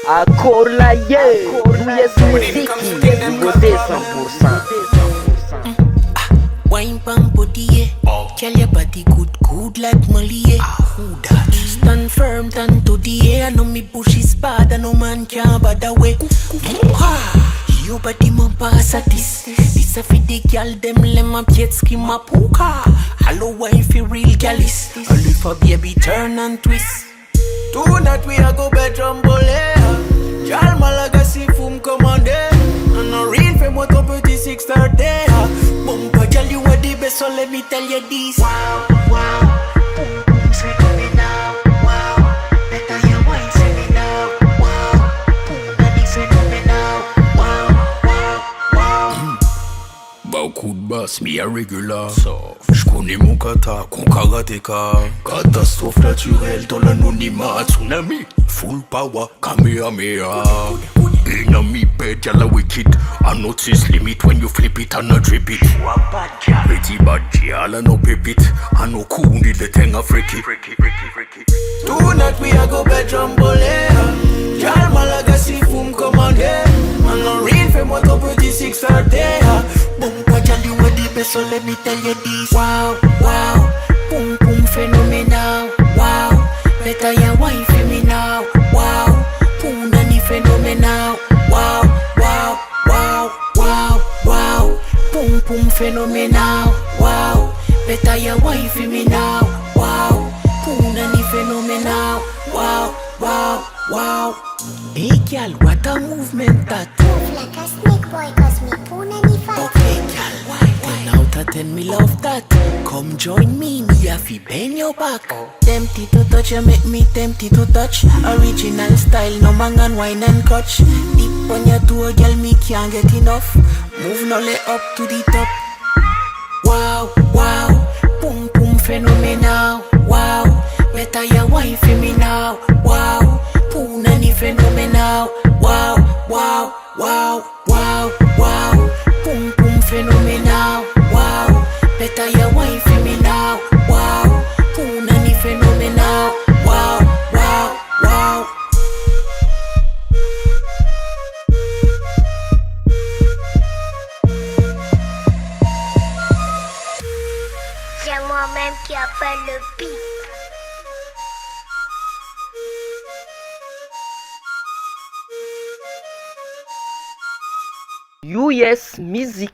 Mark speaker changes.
Speaker 1: Accord la Nouveauté Gasy, nouveauté 100%.
Speaker 2: Wine pang body, yeah. Tell your body good like Molly, yeah. Who that? Stand firm, turn to the air. No me push is bad, and no man can bother way. Your body my pass at this. This a fi the gyal dem let my piet skim a puka. Hello wife you real gyalis. A little baby turn and twist. Tonight we a go bedroom bully. Gyal Malaga si fum commande. And no real fame what up 3630. Bumper gyal you are the best, so let me tell you this.
Speaker 3: Wow, wow, boom boom say to me now. Wow, better you wine say me now. Wow, boom daddy say to me now.
Speaker 4: Beaucoup de basse, mi a regular. J'connais mon kata, con karateka. Catastrophe naturelle dans l'anonymat. Tsunami, full power, kamehameha. Enemy bed, y'all wicked. I notice limit when you flip it and not drip it. Pretty bad, y'all no pip it. I know cool, need the thing of freaky.
Speaker 2: Tonight we a go bedroom bully. Gyal Malaga si fum commande. And no real fame what up 3630. Bumper gyal you are the best, so let me tell you this. Wow, wow, boom boom phenomenal. Wow, better ya wine for me now. Wow, boom nanny phenomenal. Wow, wow, wow, wow, wow, boom boom phenomenal. Wow, better ya wine for me now. Wow, boom nanny phenomenal. Wow, wow, wow. Hey girl, what a movement that.
Speaker 3: Move like a snake boy, cause me puna ni fat.
Speaker 2: Okay, girl, why? 10 out of 10, me love that. Come join me have to bend your back. Tempted to touch, you make me tempted to touch. Original style, no man and wine and catch. Deep on your toe, girl, me can't get enough. Move now, lay up to the top. Wow, wow, boom boom phenomenal. Wow, better your wine for me now. Wow, boom nanny phenomenal. Wow, wow, wow, wow, wow, boom boom phenomenal. Wow, better your wine for me now. Wow, boom nanny phenomenal. Wow, wow, wow.
Speaker 3: C'est moi-même qui appelle le beat.
Speaker 1: US music.